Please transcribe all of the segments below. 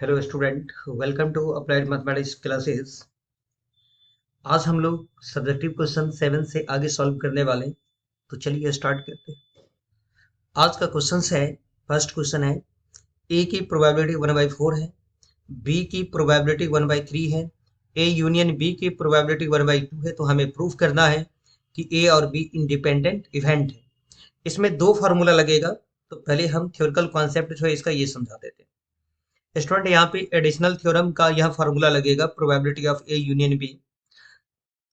Hello student, welcome to applied mathematics classes. आज हम लोग सब्जेक्टिव क्वेश्चन 7 से आगे सॉल्व करने वाले हैं। तो चलिए स्टार्ट करते हैं। आज का क्वेश्चन है, फर्स्ट क्वेश्चन है, ए की प्रोबेबिलिटी 1/4 है, बी की प्रोबेबिलिटी 1/3 है, ए यूनियन बी की प्रोबेबिलिटी 1/2 है। तो हमें प्रूफ करना है कि ए और बी इंडिपेंडेंट इवेंट है। इसमें दो फार्मूला लगेगा। तो पहले हम थ्योरिकल कॉन्सेप्ट जो है इसका ये समझा देते हैं। स्टूडेंट, यहाँ पे एडिशनल थ्योरम का यह फार्मूला लगेगा, probability of A union B.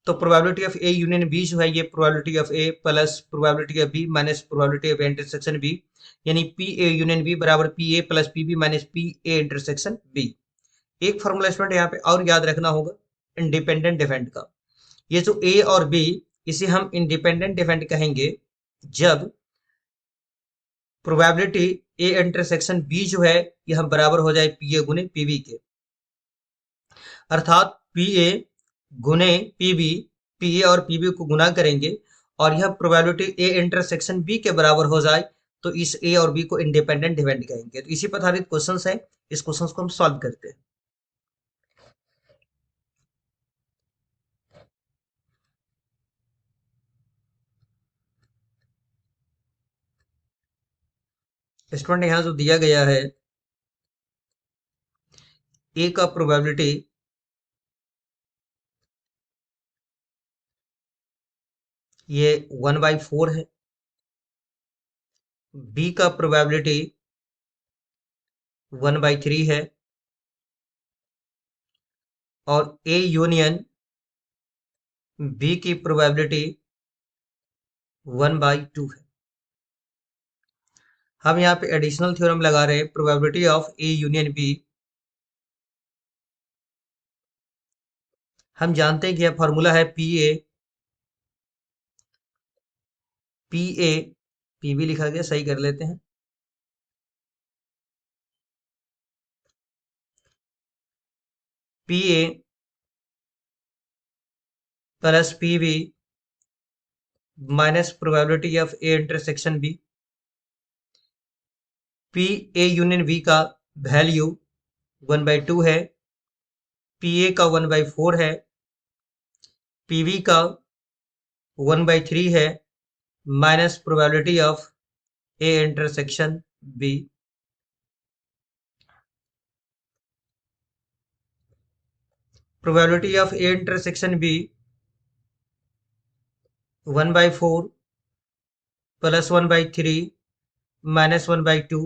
तो probability of A union B जो है ये probability of A plus probability of B minus probability of intersection B, यानी पी ए यूनियन बी बराबर P A plus P B minus P A intersection B. एक formula student यहाँ पे और याद रखना होगा, इंडिपेंडेंट डिफेंड का। ये जो ए और बी, इसे हम इंडिपेंडेंट डिफेंड कहेंगे जब प्रोबेबिलिटी ए इंटरसेक्शन बी जो है यह बराबर हो जाए पी ए गुने पी बी के। अर्थात पी ए गुने पी बी, पी ए और पी बी को गुना करेंगे और यह प्रोबेबिलिटी ए इंटरसेक्शन बी के बराबर हो जाए, तो इस ए और बी को इंडिपेंडेंट इवेंट कहेंगे। तो इसी पर आधारित क्वेश्चंस है, इस क्वेश्चंस को हम सॉल्व करते हैं। स्टूडेंट, यहाँ जो दिया गया है, ए का प्रोबेबिलिटी ये 1/4 है, बी का प्रोबेबिलिटी 1/3 है और ए यूनियन बी की प्रोबेबिलिटी 1/2 है। हम यहाँ पे एडिशनल थ्योरम लगा रहे हैं, probability of A union B. हम जानते हैं कि यह फॉर्मूला है P A, P A, P B लिखा गया, सही कर लेते हैं। P A plus P B minus probability of A intersection B. P A union B का वैल्यू 1/2 है, पी ए का 1/4 है, पी बी का 1/3 है, minus probability of A intersection B. Probability of A intersection B 1/4 plus 1/3 minus 1/2।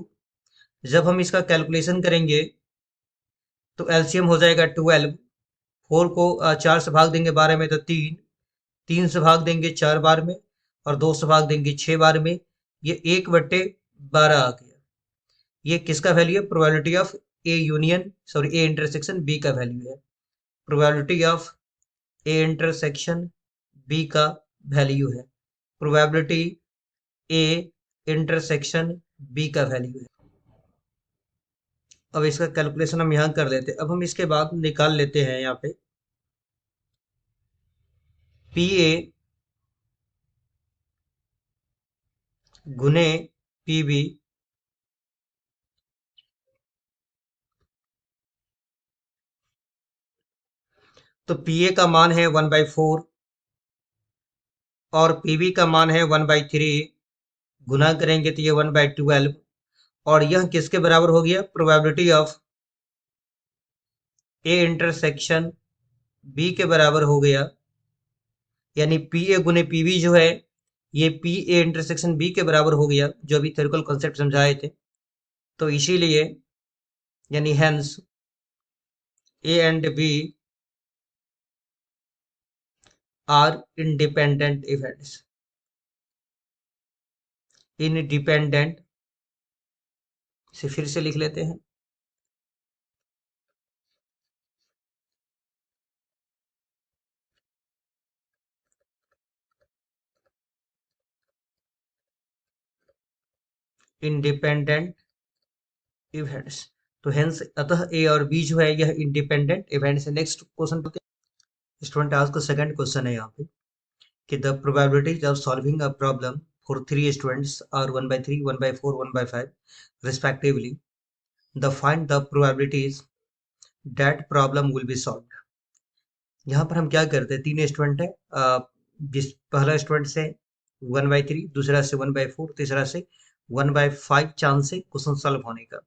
जब हम इसका calculation करेंगे तो एलसीएम हो जाएगा 12। 4 को 4 से भाग देंगे 12 में तो 3, 3 से भाग देंगे 4 बार में और 2 से भाग देंगे 6 बार में। ये 1/12 आ गया। ये किसका वैल्यू है? Probability of A union, sorry, A intersection B का वैल्यू है। Probability of A intersection B का वैल्यू है, प्रोबेबिलिटी ए इंटरसेक्शन बी का वैल्यू है। अब इसका कैलकुलेशन हम यहाँ कर लेते हैं। अब हम इसके बाद निकाल लेते हैं यहाँ पे पी ए गुने पी बी तो पी ए का मान है 1/4 और पी बी का मान है 1/3। गुना करेंगे तो ये 1/12 और यह किसके बराबर हो गया? Probability of A intersection B के बराबर हो गया। यानी पी ए गुने पी बी जो है ये पी ए इंटरसेक्शन बी के बराबर हो गया, जो अभी थ्योरिकल कॉन्सेप्ट समझाए थे। तो इसीलिए यानी hence A and B are independent events. Independent से फिर से लिख लेते हैं, इंडिपेंडेंट इवेंट्स। तो हेंस अतः ए और बी जो है यह इंडिपेंडेंट इवेंट्स है। नेक्स्ट क्वेश्चन पे स्टूडेंट, आज का सेकंड क्वेश्चन है यहाँ पे कि the probabilities of solving a problem for 3 students are 1/3, 1/4, 1/5 respectively. The find the probabilities that problem will be solve. यहाँ पर हम क्या करते हैं, 3 स्टूडेंट है, जिस पहला स्टूडेंट से 1/3, दूसरा से 1/4, तीसरा से 1/5 चांस है क्वेश्चन सॉल्व होने का।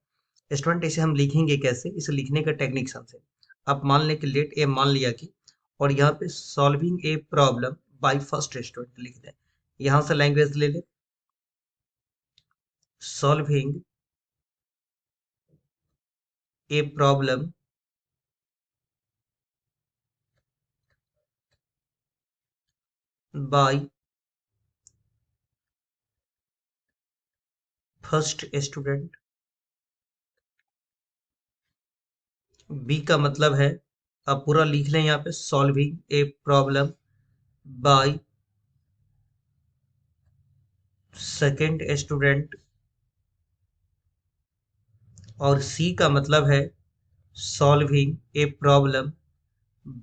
स्टूडेंट इसे हम लिखेंगे कैसे, इसे लिखने का टेक्निक समझे। आप मान लें कि लेट ए मान लिया कि, और यहाँ पे solving a problem by first student लिख दें। यहाँ से लैंग्वेज ले ले, solving a problem by first student. B का मतलब है, आप पूरा लिख लें यहाँ पे, solving a problem by second student. और सी का मतलब है solving a problem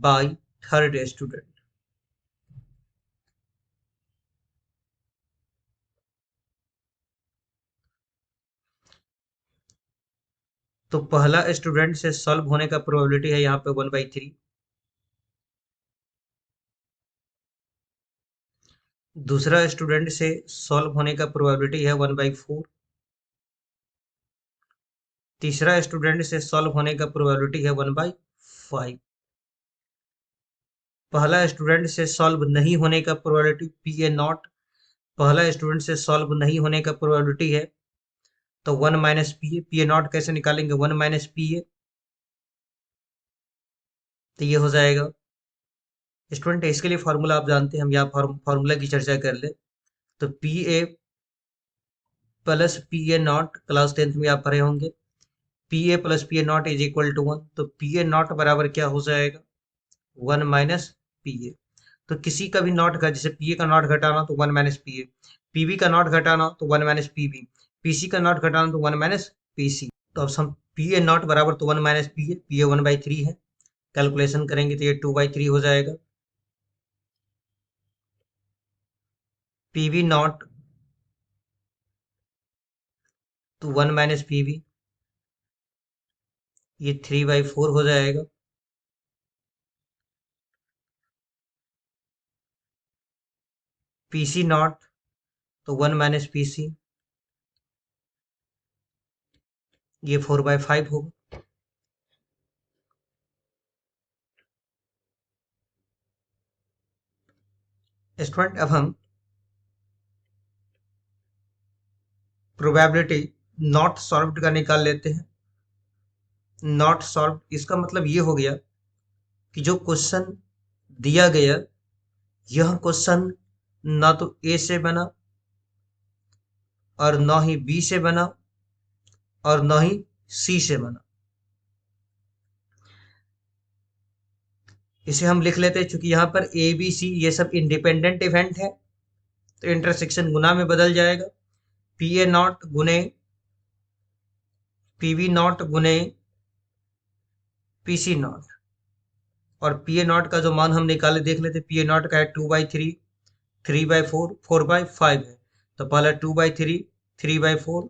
by third student. तो पहला स्टूडेंट से सॉल्व होने का प्रोबेबिलिटी है यहाँ पे 1/3। दूसरा स्टूडेंट से सॉल्व होने का प्रोबेबिलिटी है 1/4। तीसरा स्टूडेंट से सॉल्व होने का प्रोबेबिलिटी है 1/5। पहला स्टूडेंट से सॉल्व नहीं होने का प्रोबेबिलिटी पी ए नॉट, पहला स्टूडेंट से सॉल्व नहीं होने का प्रोबेबिलिटी है तो 1 minus P A. P A not कैसे निकालेंगे, 1 माइनस पी ए, तो ये हो जाएगा। स्टूडेंट इसके लिए फार्मूला आप जानते हैं, हम यहाँ फार्मूला की चर्चा कर ले। तो P A plus P A not, class 10th में आप पढ़े होंगे, P A plus P A not is equal to 1। तो पी ए नॉट बराबर क्या हो जाएगा, 1 माइनस पी ए। तो किसी का भी नॉट का, जैसे पी ए का नॉट घटाना तो 1 माइनस पी ए, पीबी का नॉट घटाना तो 1 माइनस पीबी, पीसी का नॉट घटाना तो 1 माइनस पीसी। तो अब हम पी ए नॉट बराबर तो 1 माइनस पी ए 1/3 है, कैलकुलेशन करेंगे तो ये 2/3 हो जाएगा। पीवी नॉट तो 1 माइनस पीवी, ये 3/4 हो जाएगा। पीसी नॉट तो 1 माइनस पीसी, ये 4/5 होगा। स्टूडेंट अब हम प्रोबेबिलिटी नॉट सॉल्व्ड का निकाल लेते हैं। नॉट सॉल्व इसका मतलब ये हो गया कि जो क्वेश्चन दिया गया, यह क्वेश्चन ना तो ए से बना और ना ही बी से बना और ना ही सी से बना। इसे हम लिख लेते हैं, चूंकि यहाँ पर ए बी सी ये सब इंडिपेंडेंट इवेंट है तो इंटरसेक्शन गुना में बदल जाएगा। पी ए नॉट गुने पी वी नॉट गुने पी सी नॉट, और पी ए नॉट का जो मान हम निकाले देख लेते, पी ए नॉट का है 2/3, 3/4, 4/5 है। तो पहला 2/3, 3/4,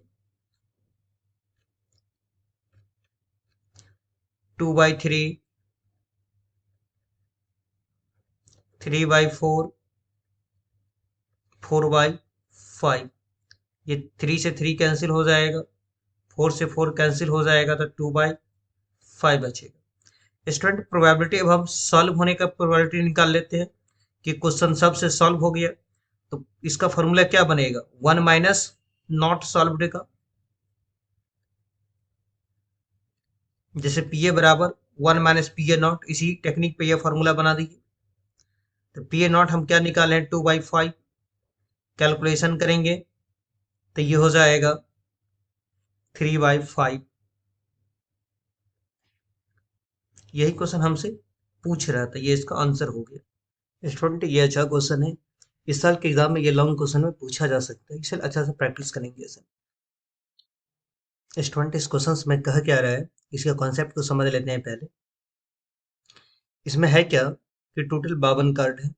2/3, 3/4, 4/5। ये 3 से 3 कैंसिल हो जाएगा, 4 से 4 कैंसिल हो जाएगा, तो 2/5 बचेगा। स्टूडेंट प्रोबेबिलिटी अब हम सॉल्व होने का प्रोबेबिलिटी निकाल लेते हैं कि क्वेश्चन सब से सॉल्व हो गया। तो इसका फॉर्मूला क्या बनेगा, 1 माइनस नॉट सॉल्व्ड का, जैसे पी ए बराबर 1 माइनस पी ए नॉट, इसी टेक्निक पे ये फॉर्मूला बना दीजिए। तो पी ए नॉट हम क्या निकालें, 2/5, कैलकुलेशन करेंगे तो ये हो जाएगा 3/5। यही क्वेश्चन हमसे पूछ रहा था, ये इसका आंसर हो गया। स्टूडेंट ये अच्छा क्वेश्चन है, इस साल के एग्जाम में ये लॉन्ग क्वेश्चन में पूछा जा सकता है, इसे अच्छा से प्रैक्टिस करेंगे सर। स्टूडेंट इस क्वेश्चन में कहा क्या रहा है, इसका कॉन्सेप्ट को समझ लेते हैं पहले। इसमें है क्या कि टोटल 52 कार्ड है,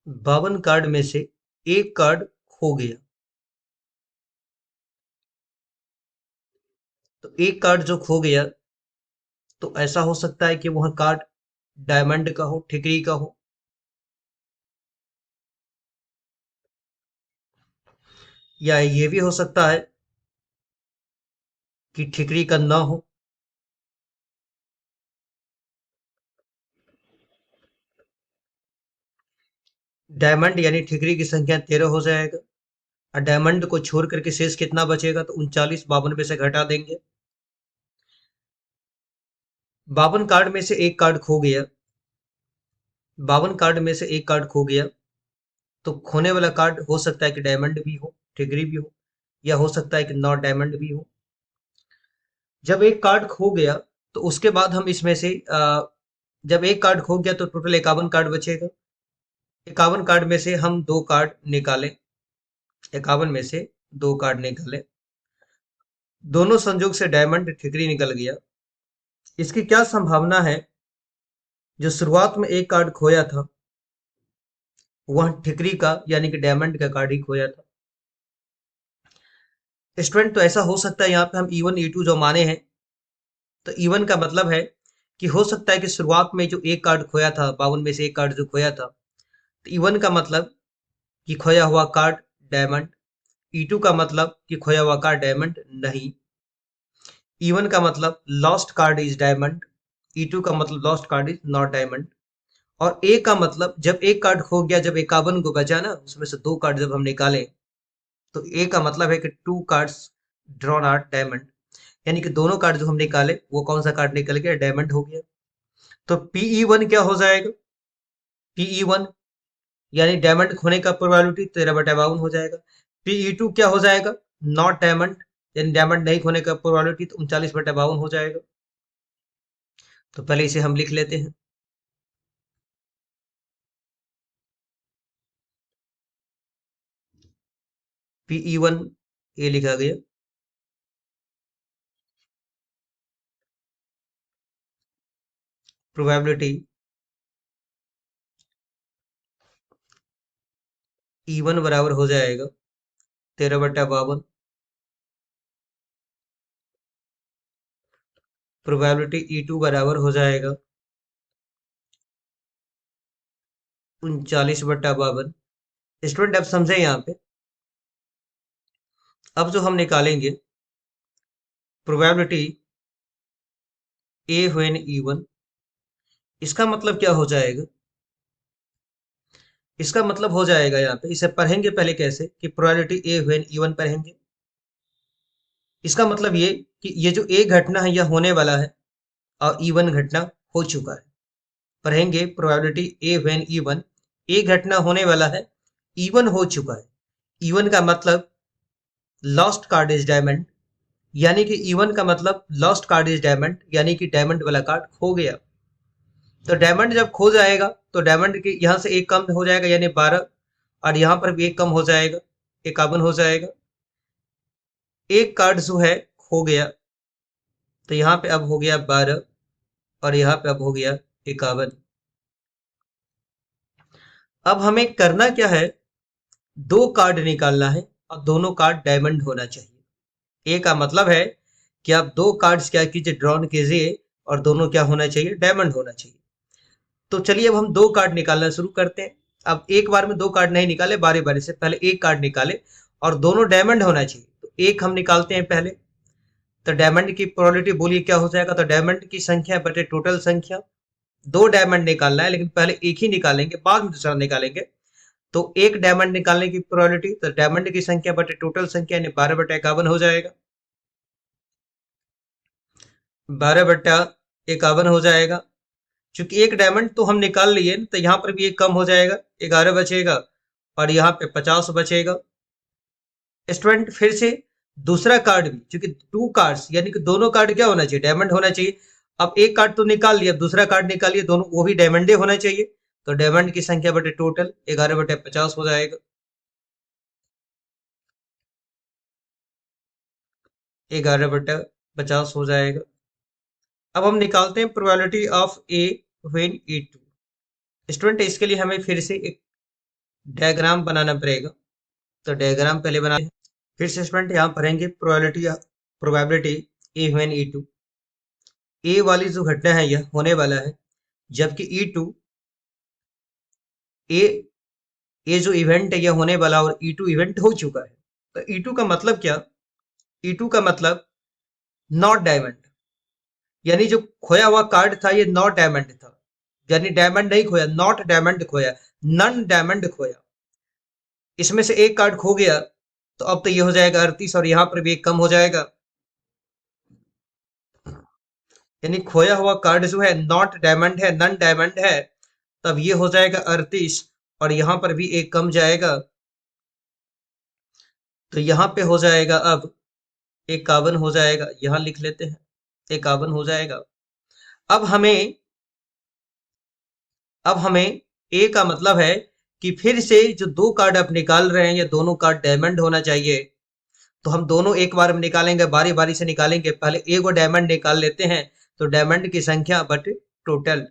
52 कार्ड में से एक कार्ड खो गया। तो एक कार्ड जो खो गया, तो ऐसा हो सकता है कि वह कार्ड डायमंड का हो, ठिकरी का हो, या ये भी हो सकता है कि ठिकरी का ना हो। डायमंड यानी ठिकरी की संख्या 13 हो जाएगा, और डायमंड को छोड़ करके शेष कितना बचेगा, तो 39 52 में से घटा देंगे। 52 कार्ड में से एक कार्ड खो गया, 52 कार्ड में से एक कार्ड खो गया, तो खोने वाला कार्ड हो सकता है कि डायमंड भी हो, ठिकरी भी हो, या हो सकता है कि नॉट डायमंड भी हो। जब एक कार्ड खो गया, तो उसके बाद हम इसमें से जब एक कार्ड खो गया तो टोटल 51 कार्ड बचेगा। 51 कार्ड में से हम दो कार्ड निकालें, 51 में से दो कार्ड निकालें, दोनों संजोग से डायमंड ठिकरी निकल गया। इसकी क्या संभावना है, जो शुरुआत में एक कार्ड खोया था वह ठिकरी का यानी कि डायमंड का कार्ड ही खोया था। स्टूडेंट, तो ऐसा हो सकता है यहाँ पे हम E1 E2 जो माने हैं, तो E1 का मतलब है कि हो सकता है कि शुरुआत में जो एक कार्ड खोया था, 52 में से एक कार्ड जो खोया था, तो E1 का मतलब कि खोया हुआ कार्ड डायमंड, E2 का मतलब कि खोया हुआ कार्ड डायमंड नहीं, E1 का मतलब lost card is diamond, E2 का मतलब lost card is not diamond. और ए का मतलब जब एक कार्ड खो गया, जब 51 को बचा ना, उसमें से दो कार्ड जब हम निकाले, तो ए का मतलब है कि two cards drawn are diamond, यानी कि दोनों कार्ड जो हम निकाले वो कौन सा कार्ड निकल गया, डायमंड हो गया। तो Pe1 क्या हो जाएगा, Pe1 यानी डायमंड खोने का प्रोबेबिलिटी 13/52 हो जाएगा। Pe2 क्या हो जाएगा, नॉट डायमंड यानी डायमंड नहीं खोने का प्रोबेबिलिटी, तो 39/52 हो जाएगा। तो पहले इसे हम लिख लेते हैं। Pe1 ये लिखा गया, प्रोबेबिलिटी E1 बराबर हो जाएगा 13/52, प्रोबेबिलिटी E2 बराबर हो जाएगा 39/52। स्टूडेंट अब समझे यहाँ पे, अब जो हम निकालेंगे प्रोबेबिलिटी ए व्हेन E1, इसका मतलब क्या हो जाएगा, इसका मतलब हो जाएगा यहाँ पे, इसे पढ़ेंगे पहले कैसे, कि प्रोबेबिलिटी ए व्हेन E1 पढ़ेंगे। इसका मतलब ये कि ये जो ए घटना है यह होने वाला है, और E1 घटना हो चुका है। पढ़ेंगे प्रोबेबिलिटी ए व्हेन E1, ए घटना होने वाला है, E1 हो चुका है। E1 का मतलब लॉस्ट कार्ड इज डायमंड, यानी कि E1 का मतलब लॉस्ट कार्ड इज डायमंड, यानी कि डायमंड वाला कार्ड खो गया। तो डायमंड जब खो जाएगा, तो डायमंड के यहाँ से एक कम हो जाएगा यानी 12, और यहाँ पर भी एक कम हो जाएगा, 51 हो जाएगा। एक कार्ड जो है खो गया, तो यहाँ पे अब हो गया 12, और यहाँ पे अब हो गया 51। अब हमें करना क्या है, दो कार्ड निकालना है, और दोनों कार्ड डायमंड होना चाहिए। ए का मतलब है कि आप दो कार्ड्स क्या कीजिए, ड्रॉन कीजिए, और दोनों क्या होना चाहिए, डायमंड होना चाहिए। तो चलिए अब हम दो कार्ड निकालना शुरू करते हैं। अब एक बार में दो कार्ड नहीं निकाले, बारी बारी से पहले एक कार्ड निकाले, और दोनों डायमंड होना चाहिए। तो एक हम निकालते हैं पहले, तो डायमंड की प्रोबेबिलिटी बोलिए क्या हो जाएगा, तो डायमंड की संख्या बटे टोटल संख्या, दो डायमंड निकालना है लेकिन पहले एक ही निकालेंगे, बाद में दूसरा निकालेंगे। तो एक डायमंड निकालने की प्रोबेबिलिटी, तो डायमंड की संख्या बटे टोटल संख्या यानी 12/51 हो जाएगा, 12/51 हो जाएगा। चूंकि एक डायमंड तो हम निकाल लिए, तो यहाँ पर भी एक कम हो जाएगा, 11 बचेगा, और यहाँ पे 50 बचेगा। स्टूडेंट फिर से दूसरा कार्ड भी, क्योंकि टू कार्ड्स यानी कि दोनों कार्ड क्या होना चाहिए, डायमंड होना चाहिए। अब एक कार्ड तो निकाल लिया, अब दूसरा कार्ड निकालिए, दोनों वो भी डायमंडे होना चाहिए। तो डायमंड की संख्या बटे टोटल 11/50 हो जाएगा, 11/50 हो जाएगा। अब हम निकालते हैं probability of A when E2। Student इसके लिए हमें फिर से एक डायग्राम बनाना पड़ेगा, तो डायग्राम पहले बनाते हैं। फिर से स्टूडेंट यहाँ पढ़ेंगे probability, probability A one E two, A वाली जो घटना है यह होने वाला है, जबकि ई टू, ए ये जो इवेंट है यह होने वाला और ई टू इवेंट हो चुका है। तो ई टू का मतलब क्या? ई टू का मतलब नॉट डायमंड, यानी जो खोया हुआ कार्ड था ये नॉट डायमंड था, यानी डायमंड नहीं खोया, नॉट डायमंड खोया, नन डायमंड खोया। इसमें से एक कार्ड खो गया तो अब तो ये हो जाएगा 38 और यहाँ पर भी एक कम हो जाएगा, यानी खोया हुआ कार्ड जो है नॉट डायमंड है, नन डायमंड है, तब ये हो जाएगा 38 और यहाँ पर भी एक कम जाएगा, तो यहाँ पे हो जाएगा अब 51 हो जाएगा, यहाँ लिख लेते हैं 51 हो जाएगा। अब हमें अब हमें ए का मतलब है कि फिर से जो दो कार्ड आप निकाल रहे हैं ये दोनों कार्ड डायमंड होना चाहिए, तो हम दोनों एक बार में निकालेंगे, बारी बारी से निकालेंगे। पहले एक वो डायमंड निकाल लेते हैं, तो डायमंड की संख्या बट टोटल,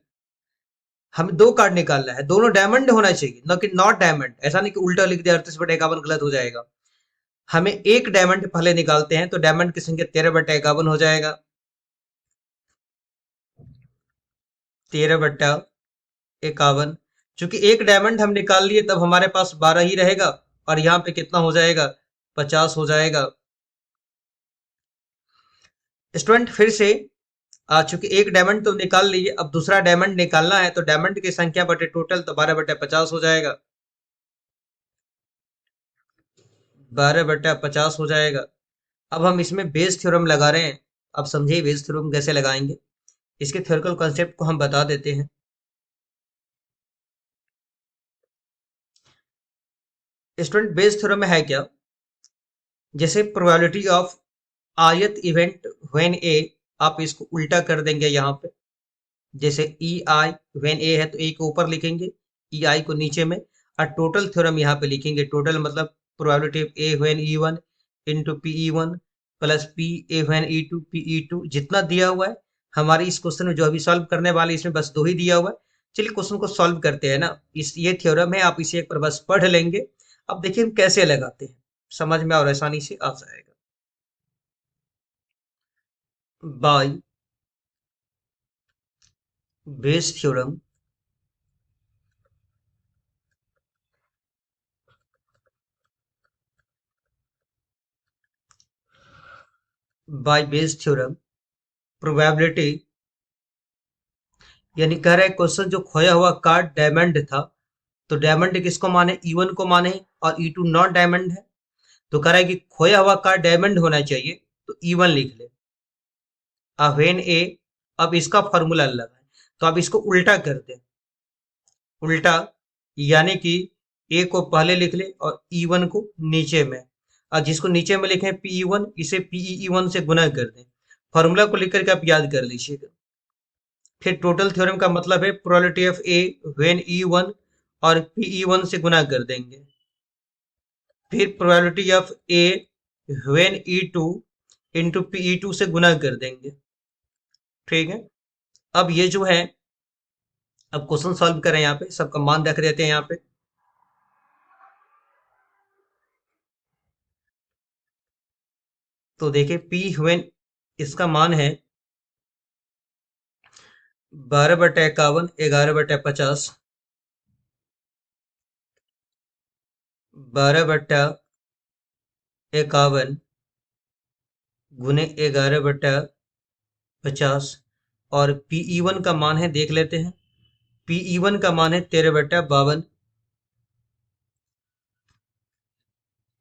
हमें दो कार्ड निकालना है, दोनों डायमंड होना चाहिए, न कि नॉट डायमंड। ऐसा नहीं कि उल्टा लिख दिया 38/51 गलत हो जाएगा। हमें एक डायमंड पहले निकालते हैं, तो डायमंड की संख्या 13/51 हो जाएगा, 13/51। चूंकि एक डायमंड हम निकाल लिए तब हमारे पास 12 ही रहेगा, और यहाँ पे कितना हो जाएगा, 50 हो जाएगा। स्टूडेंट फिर से चूंकि एक डायमंड तो निकाल लिए, अब दूसरा डायमंड निकालना है, तो डायमंड की संख्या बटे टोटल, तो 12/50 हो जाएगा, 12/50 हो जाएगा। अब हम इसमें बेस थ्योरम लगा रहे हैं। अब समझिए बेस थ्योरम कैसे लगाएंगे, इसके थ्योरिकल कॉन्सेप्ट को हम बता देते हैं। स्टूडेंट बेस थ्योरम में है क्या, जैसे प्रोबेबिलिटी ऑफ आयत इवेंट व्हेन ए, आप इसको उल्टा कर देंगे यहाँ पे, जैसे ई आई व्हेन ए है तो ए को ऊपर लिखेंगे, ई आई को नीचे में, और टोटल थ्योरम यहाँ पे लिखेंगे। टोटल मतलब probability of A when E one into P E one plus P A when E two P E two, जितना दिया हुआ है हमारे इस क्वेश्चन में जो अभी सॉल्व करने वाले इसमें बस दो ही दिया हुआ है। चलिए क्वेश्चन को सॉल्व करते हैं ना, इस ये थ्योरम है, आप इसे एक बार बस पढ़ लेंगे। अब देखिए हम कैसे लगाते हैं, समझ में और आसानी से आ जाएगा। By Bayes theorem, by Bayes theorem probability, यानी कह रहे क्वेश्चन जो खोया हुआ कार्ड डायमंड था, तो डायमंड किसको माने, E1 को माने, और E2 नॉट डायमंड है, तो कह रहा है कि खोया हुआ कार्ड डायमंड होना चाहिए, तो E1 लिख ले। व्हेन ए, अब इसका फॉर्मूला अलग है, तो अब इसको उल्टा कर दे, उल्टा, यानी कि ए को पहले लिख ले और E1 को नीचे में, और जिसको नीचे में लिखे PE1 इसे PE1 से गुना कर दें। फॉर्मूला को लिख करके आप याद कर लीजिएगा। फिर टोटल थ्योरम का मतलब है probability of A when E1 और PE1 से गुना कर देंगे। फिर probability of A when E2 into PE2 से गुना कर देंगे। ठीक है, अब ये जो है, अब क्वेश्चन सॉल्व करें, यहाँ पे सबका मान रख देते हैं यहाँ पे। तो देखिए P व्हेन, इसका मान है 12/51, 11/50, 12/51 गुने 11/50, और PE1 का मान है, देख लेते हैं, PE1 का मान है 13/52,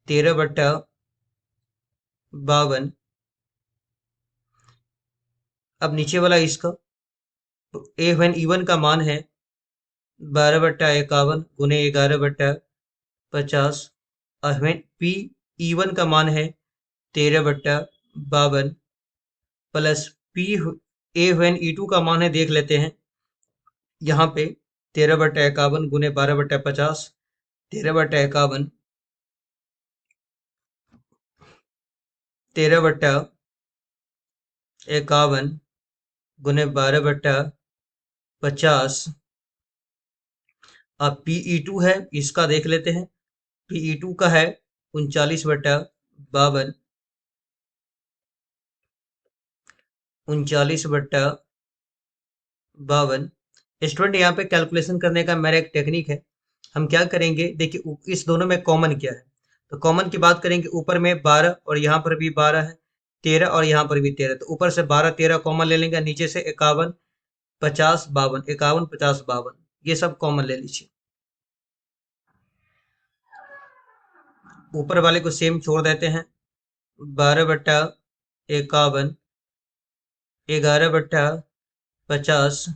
13/52। अब नीचे वाला इसका, तो ए व्हेन E1 का मान है 12/51 गुने 11/50, और व्हेन PE1 का मान है 13/52 plus P A when E2 का मान है, देख लेते हैं यहाँ पे, 13/51 गुने 12/50, 13/51, 13/51 गुने 12/50। अब PE2 है, इसका देख लेते हैं, PE2 का है 39/52, 39/52। स्टूडेंट यहाँ पे कैलकुलेशन करने का मेरा एक टेक्निक है। हम क्या करेंगे, देखिए इस दोनों में कॉमन क्या है, तो कॉमन की बात करेंगे, ऊपर में 12 और यहाँ पर भी 12 है, 13 और यहाँ पर भी 13, तो ऊपर से 12 13 कॉमन ले लेंगे, नीचे से 51 50 52, 51 50 52, ये सब कॉमन ले लीजिए। ऊपर वाले को सेम छोड़ देते हैं। 12/51, 11/50,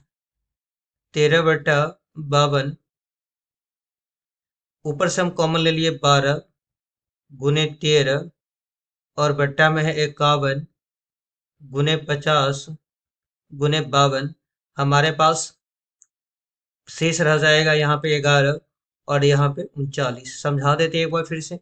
13/52। ऊपर से हम कॉमन ले लिए 12 गुने 13, और बट्टा में है 51 गुने 50 गुने 52। हमारे पास शेष रह जाएगा यहाँ पे 11 और यहाँ पे 39। समझा देते हैं एक बार फिर से।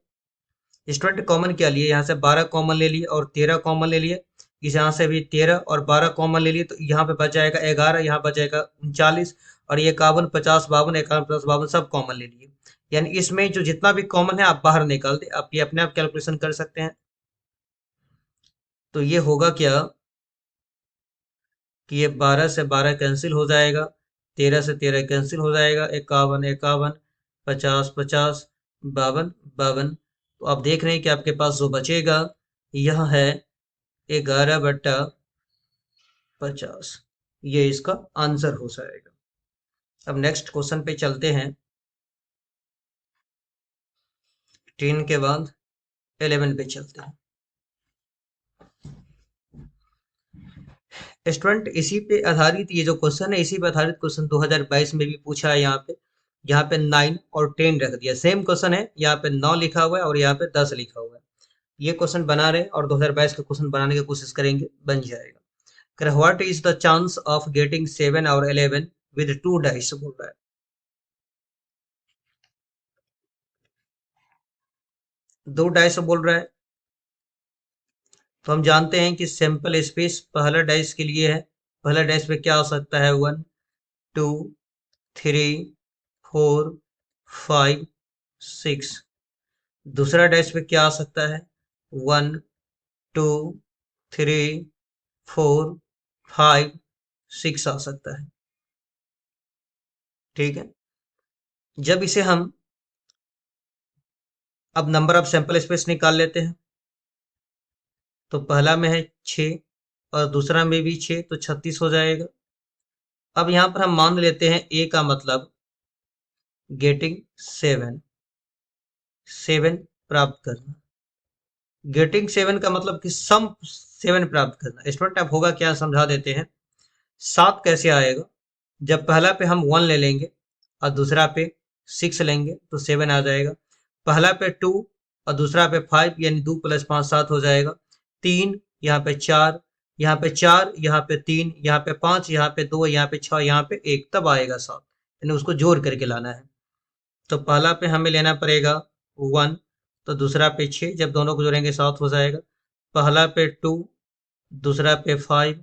स्टूडेंट कॉमन क्या लिए, यहाँ से 12 कॉमन ले लिए और 13 कॉमन ले लिए, इस यहाँ से भी 13 और 12 कॉमन ले लिए, तो यहाँ पे बच जाएगा 11, यहाँ बच जाएगा 39, और ये 51 50 52, 51 50 52 सब कॉमन ले लिए। यानी इसमें जो जितना भी कॉमन है आप बाहर निकाल दे, आप ये अपने आप कैलकुलेशन कर सकते हैं। तो ये होगा क्या कि ये 12 से 12 कैंसिल हो जाएगा, 13 से 13 कैंसिल हो जाएगा, 51 51, 50 50, 52 52। तो आप देख रहे हैं कि आपके पास जो बचेगा यह है 11/50। ये इसका आंसर हो जाएगा। अब नेक्स्ट क्वेश्चन पे चलते हैं। 10 के बाद 11 पे चलते हैं। स्टूडेंट इसी पे आधारित ये जो क्वेश्चन है, इसी पे आधारित क्वेश्चन 2022 में भी पूछा है। यहाँ पे 9 और 10 रख दिया, सेम क्वेश्चन है, यहाँ पे 9 लिखा हुआ है और यहाँ पे 10 लिखा हुआ है। ये क्वेश्चन बना रहे और 2022 का क्वेश्चन बनाने की कोशिश करेंगे, बन जाएगा। What is the chance of getting 7 और 11 विद 2 डाइस, बोल रहा है। 2 डाइस बोल रहा है, तो हम जानते हैं कि सैंपल स्पेस पहला डाइस के लिए है। पहला डाइस पे क्या हो सकता है, 1 2 3 4 5 6। दूसरा डैश पे क्या आ सकता है, 1 2 3 4 5 6 आ सकता है। ठीक है, जब इसे हम अब नंबर ऑफ सैंपल स्पेस निकाल लेते हैं, तो पहला में है 6 और दूसरा में भी 6, तो 36 हो जाएगा। अब यहां पर हम मान लेते हैं ए का मतलब गेटिंग 7, 7 प्राप्त करना। गेटिंग 7 का मतलब कि सम 7 प्राप्त करना। स्टूडेंट अब होगा क्या, समझा देते हैं। 7 कैसे आएगा, जब पहला पे हम 1 ले लेंगे और दूसरा पे 6 लेंगे तो 7 आ जाएगा। पहला पे 2 और दूसरा पे 5, यानी 2 + 5 7 हो जाएगा। 3 यहाँ पे 4, यहाँ पे 4, यहाँ पे 3, यहाँ पे 5, यहाँ पे 2, यहाँ पे 6, यहाँ पे 1, तब आएगा 7, यानी उसको जोड़ करके लाना है। तो पहला पे हमें लेना पड़ेगा 1, तो दूसरा पे 6, जब दोनों को जोड़ेंगे 7 हो जाएगा। पहला पे 2, दूसरा पे 5,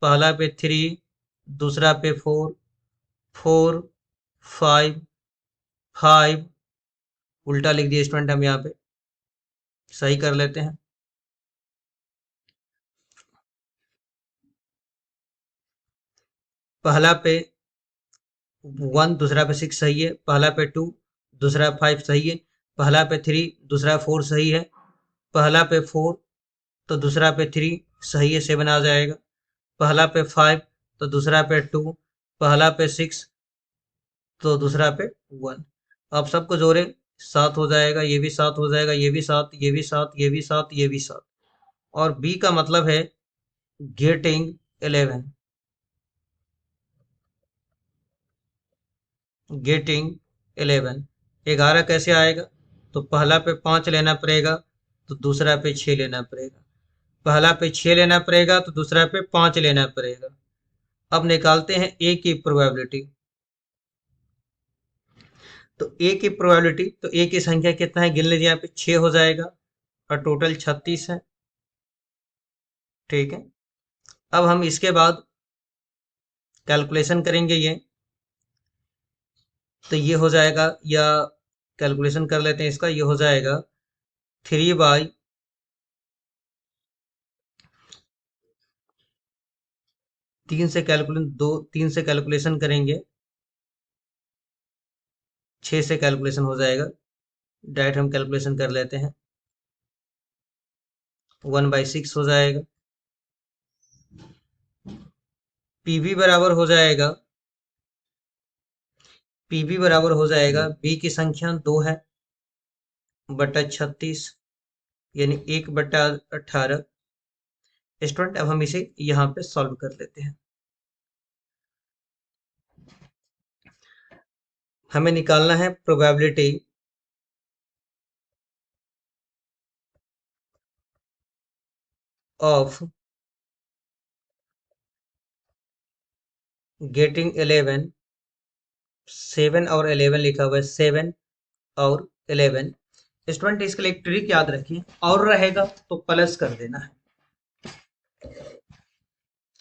पहला पे 3, दूसरा पे 4, 4 5 5, उल्टा लिख दिया स्टूडेंट, हम यहाँ पे सही कर लेते हैं। पहला पे 1, दूसरा पे 6 सही है, पहला पे 2, दूसरा 5 सही है, पहला पे 3, दूसरा 4 सही है, पहला पे 4 तो दूसरा पे 3 सही है, 7 आ जाएगा। पहला पे 5 तो दूसरा पे 2, पहला पे 6 तो दूसरा पे 1। अब सबको जोड़े 7 हो जाएगा, ये भी 7 हो जाएगा, ये भी 7, ये भी 7, ये भी 7, ये भी 7। और बी का मतलब है गेटिंग 11, गेटिंग 11। 11 कैसे आएगा, तो पहला पे 5 लेना पड़ेगा, तो दूसरा पे 6 लेना पड़ेगा। पहला पे 6 लेना पड़ेगा तो दूसरा पे 5 लेना पड़ेगा। अब निकालते हैं ए की प्रोबेबिलिटी। तो ए की प्रोबेबिलिटी, तो ए की संख्या कितना है, गिन लीजिए, यहाँ पे 6 हो जाएगा और टोटल 36 है। ठीक है, अब हम इसके बाद कैलकुलेशन करेंगे ये, तो ये हो जाएगा, या कैलकुलेशन कर लेते हैं इसका, ये हो जाएगा 3 तीन से कैलकुलेशन करेंगे, 6 से कैलकुलेशन हो जाएगा। डायरेक्ट हम कैलकुलेशन कर लेते हैं, 1/6 हो जाएगा। पीवी बराबर हो जाएगा, पीवी बराबर हो जाएगा, बी की संख्या 2 है बटा 36, यानी 1/18। स्टूडेंट अब हम इसे यहाँ पे सॉल्व कर लेते हैं। हमें निकालना है प्रोबेबिलिटी ऑफ गेटिंग 11, 7 और 11 लिखा हुआ है, 7 और 11। स्टूडेंट इसके लिए एक ट्रिक याद रखिए, और रहेगा तो प्लस कर देना है।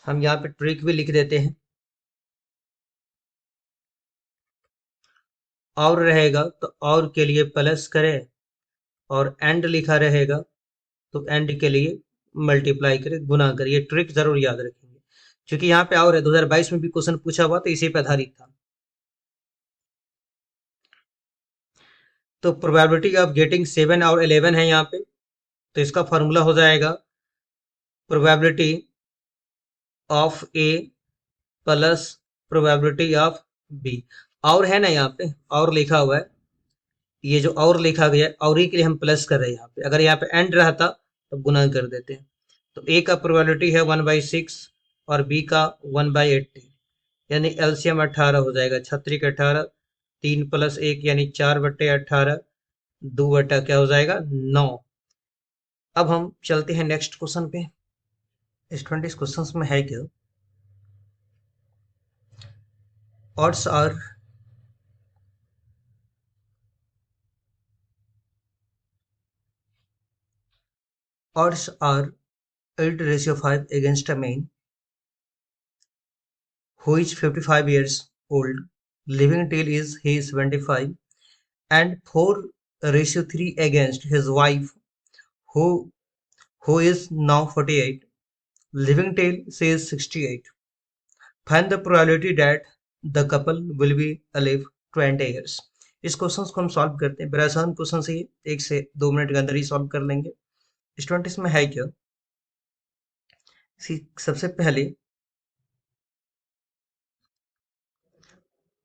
हम यहाँ पे ट्रिक भी लिख देते हैं, और रहेगा तो और के लिए प्लस करें, और एंड लिखा रहेगा तो एंड के लिए मल्टीप्लाई करें, गुना करें। ये ट्रिक जरूर याद रखेंगे, क्योंकि यहाँ पे और है, 2022 में भी क्वेश्चन पूछा हुआ तो इसी पे आधारित था। तो प्रोबेबिलिटी ऑफ गेटिंग 7 और 11 है यहाँ पे, तो इसका फॉर्मूला हो जाएगा probability of A plus probability of B. और है ना यहाँ पे, और लिखा हुआ है, ये जो और लिखा गया है, और ही के लिए हम प्लस कर रहे हैं यहाँ पे। अगर यहाँ पे एंड रहता तो गुना कर देते हैं। तो ए का प्रोबेबिलिटी है 1/6 और बी का 1/80, यानी एलसीएम 18 हो जाएगा। 36 18, 3 + 1 यानी 4/18, 2 बटा क्या हो जाएगा 9। अब हम चलते हैं नेक्स्ट क्वेश्चन पे। स्टूडेंट इस क्वेश्चन में है क्या, odds are odds are 8/5 against a man who is 55 years old, living till is he is 75, and 4/3 against his wife who is now 48, living till she is 68. Find the probability that the couple will be alive 20 years. इस question को हम solve करते हैं। बड़ा आसान question से 1 से 2 minute के अंदर ही सॉल्व कर लेंगे। स्टूडेंट इसमें है क्या, सबसे पहले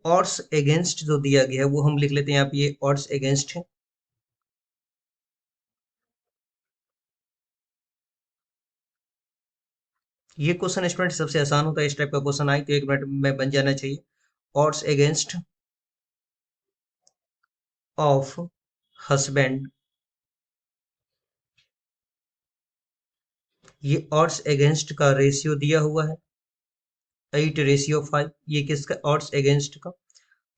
ऑड्स अगेंस्ट जो दिया गया है वो हम लिख लेते हैं। यहाँ पे ये ऑड्स अगेंस्ट है। ये क्वेश्चन स्टूडेंट सबसे आसान होता है, इस टाइप का क्वेश्चन आए तो 1 मिनट में बन जाना चाहिए। ऑड्स अगेंस्ट ऑफ हस्बैंड, ये ऑड्स अगेंस्ट का रेशियो दिया हुआ है 8/5। ये किसका, ऑड्स अगेंस्ट का।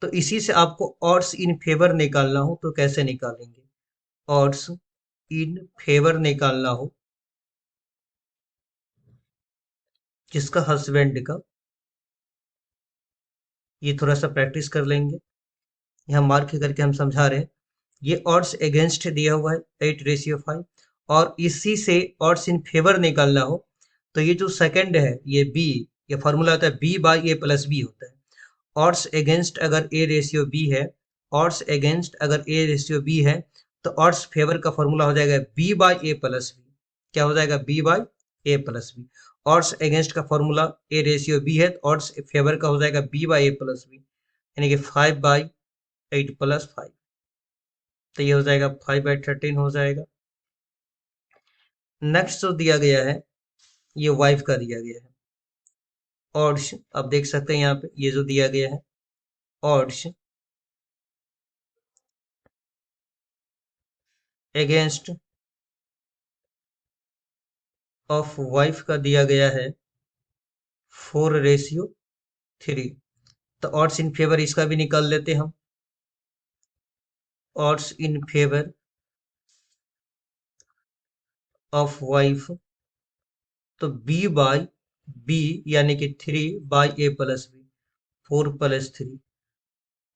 तो इसी से आपको ऑड्स इन फेवर निकालना हो तो कैसे निकालेंगे, ऑड्स इन फेवर निकालना हो जिसका हस्बैंड का, ये थोड़ा सा प्रैक्टिस कर लेंगे। यहाँ मार्क करके हम समझा रहे हैं। ये ऑड्स अगेंस्ट दिया हुआ है 8/5, और इसी से ऑड्स इन फेवर निकालना हो तो ये जो सेकंड है ये बी, ये फॉर्मूला होता है B/A+B होता है। ऑड्स अगेंस्ट अगर A/B है, ऑड्स अगेंस्ट अगर A/B है तो ऑड्स फेवर का फॉर्मूला हो जाएगा B/A+B। क्या हो जाएगा, B/A+B। ऑड्स अगेंस्ट का फॉर्मूला A/B है तो ऑड्स फेवर का हो जाएगा B/A+B, यानी कि 5/8+5। तो ये हो जाएगा 5/13 हो जाएगा। नेक्स्ट जो दिया गया है ये वाइफ का दिया गया है। ऑड्स आप देख सकते हैं यहाँ पे, ये जो दिया गया है ऑड्स अगेंस्ट ऑफ वाइफ का दिया गया है 4/3। तो ऑड्स इन फेवर इसका भी निकाल लेते हम। Odds in favour of wife, तो B/B यानी कि 3/A+B, 4+3,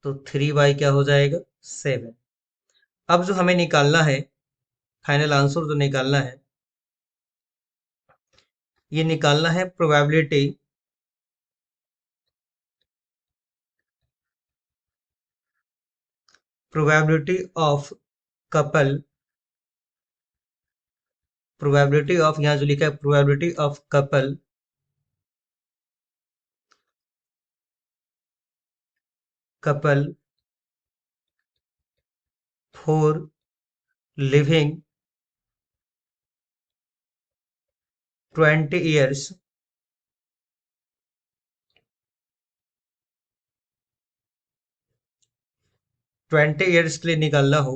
तो 3 क्या हो जाएगा 7। अब जो हमें निकालना है, फाइनल आंसर जो निकालना है, ये निकालना है probability probability of couple, probability of, यहाँ जो लिखा है probability of couple couple for living 20 years 20 years के लिए निकालना हो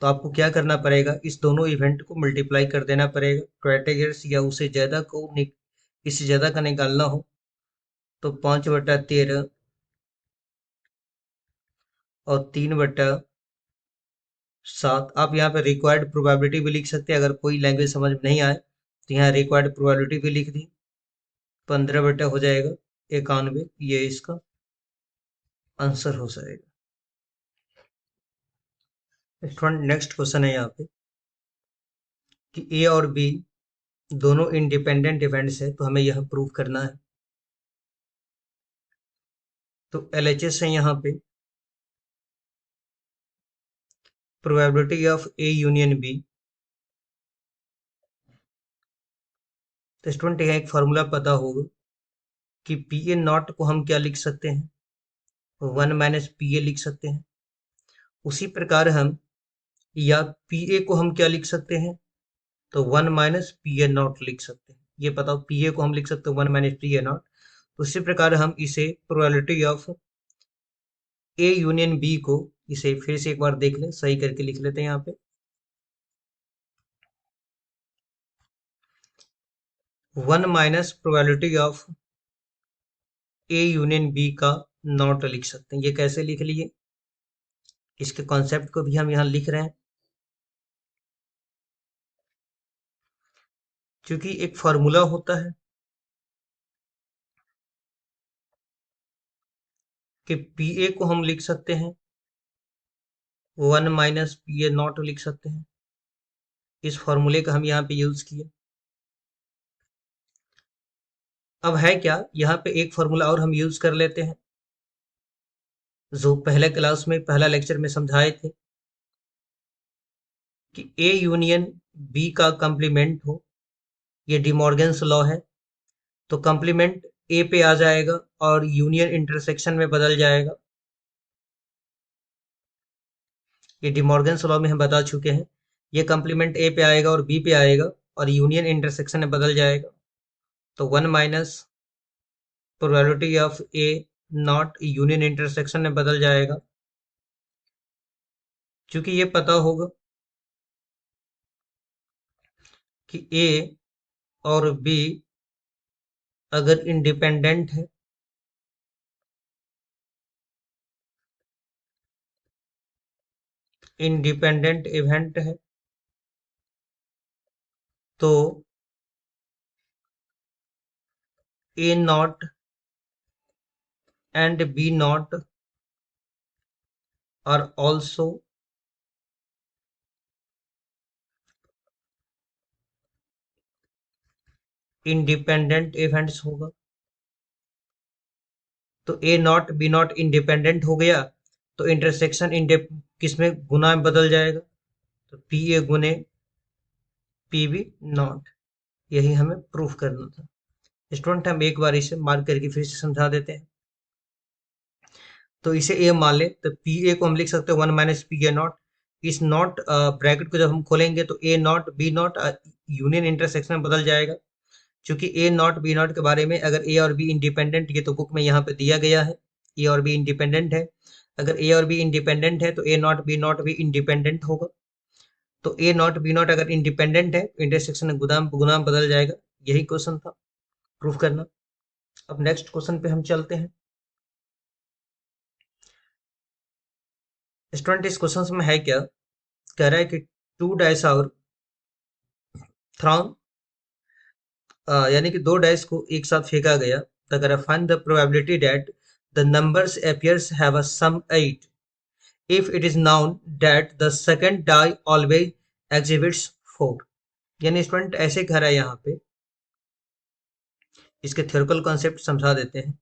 तो आपको क्या करना पड़ेगा, इस दोनों इवेंट को मल्टीप्लाई कर देना पड़ेगा। 20 ईयर्स या उससे ज़्यादा को इससे ज़्यादा का निकालना हो तो 5/13 और 3/7। आप यहाँ पे रिक्वायर्ड प्रोबेबिलिटी भी लिख सकते हैं, अगर कोई लैंग्वेज समझ में नहीं आए तो यहाँ रिक्वायर्ड प्रोबेबिलिटी भी लिख दी। 15 हो जाएगा 91, ये इसका आंसर हो जाएगा। स्टूडेंट नेक्स्ट क्वेश्चन है यहाँ पे कि ए और बी दोनों इंडिपेंडेंट इवेंट्स है, तो हमें यह प्रूव करना है। तो एलएचएस है यहाँ पे probability of A union B. तो स्टूडेंट यहाँ एक फॉर्मूला पता होगा कि पी ए नॉट को हम क्या लिख सकते हैं, 1 - पी ए लिख सकते हैं। उसी प्रकार हम या पी ए को हम क्या लिख सकते हैं, तो 1 - पी ए नॉट लिख सकते हैं। ये बताओ, पी ए को हम लिख सकते हैं 1 - पी ए नॉट। तो उसी प्रकार हम इसे probability of A union B को इसे फिर से एक बार देख लें, सही करके लिख लेते हैं यहाँ पे 1 - probability of A union B का नॉट लिख सकते हैं। ये कैसे लिख लिए, इसके कॉन्सेप्ट को भी हम यहाँ लिख रहे हैं, क्योंकि एक फॉर्मूला होता है कि पी ए को हम लिख सकते हैं 1 - पी ए नॉट लिख सकते हैं। इस फॉर्मूले का हम यहाँ पे यूज किए। अब है क्या, यहाँ पे एक फॉर्मूला और हम यूज कर लेते हैं, जो पहले क्लास में पहला लेक्चर में समझाए थे कि ए यूनियन बी का कंप्लीमेंट हो। ये डिमॉर्गन्स लॉ है, तो कंप्लीमेंट ए पे आ जाएगा और यूनियन इंटरसेक्शन में बदल जाएगा। ये डिमॉर्गन्स लॉ में हम बता चुके हैं, ये कंप्लीमेंट ए पे आएगा और बी पे आएगा और यूनियन इंटरसेक्शन में बदल जाएगा। तो 1 - probability of A not union intersection में बदल जाएगा। क्योंकि ये पता होगा कि ए और बी अगर इंडिपेंडेंट है इंडिपेंडेंट इवेंट है तो A not and B not are also independent events होगा। तो A not B not independent हो गया, तो इंटरसेक्शन किसमें गुना में बदल जाएगा, तो पी ए गुने पी बी नॉट। यही हमें प्रूफ करना था। स्टूडेंट हम एक बार इसे मार्क करके फिर से समझा देते हैं। तो इसे ए मान ले, तो पी ए को हम लिख सकते हैं 1 - पी ए नॉट। इस नॉट ब्रैकेट को जब हम खोलेंगे तो A not B not union intersection में बदल जाएगा। क्योंकि ए नॉट बी नॉट के बारे में, अगर ए और बी इंडिपेंडेंट, ये तो बुक में यहाँ पे दिया गया है, ए और बी इंडिपेंडेंट है। अगर ए और बी इंडिपेंडेंट है तो ए नॉट बी नॉट भी इंडिपेंडेंट होगा। तो ए नॉट बी नॉट अगर इंडिपेंडेंट है, इंटरसेक्शन में गुदाम गुनाम बदल जाएगा। यही क्वेश्चन था, प्रूफ करना। अब नेक्स्ट क्वेश्चन पे हम चलते हैं। स्टूडेंट इस क्वेश्चन में है क्या, कह रहा है कि 2 डाइस आर थ्रॉन, यानी कि 2 डाइस को एक साथ फेंका गया। तो अगर find the probability that the numbers appears have a sum 8 if it is known that the second die always exhibits 4। यानी स्टूडेंट ऐसे कह रहा है यहाँ पे, इसके थ्योरिकल कॉन्सेप्ट समझा देते हैं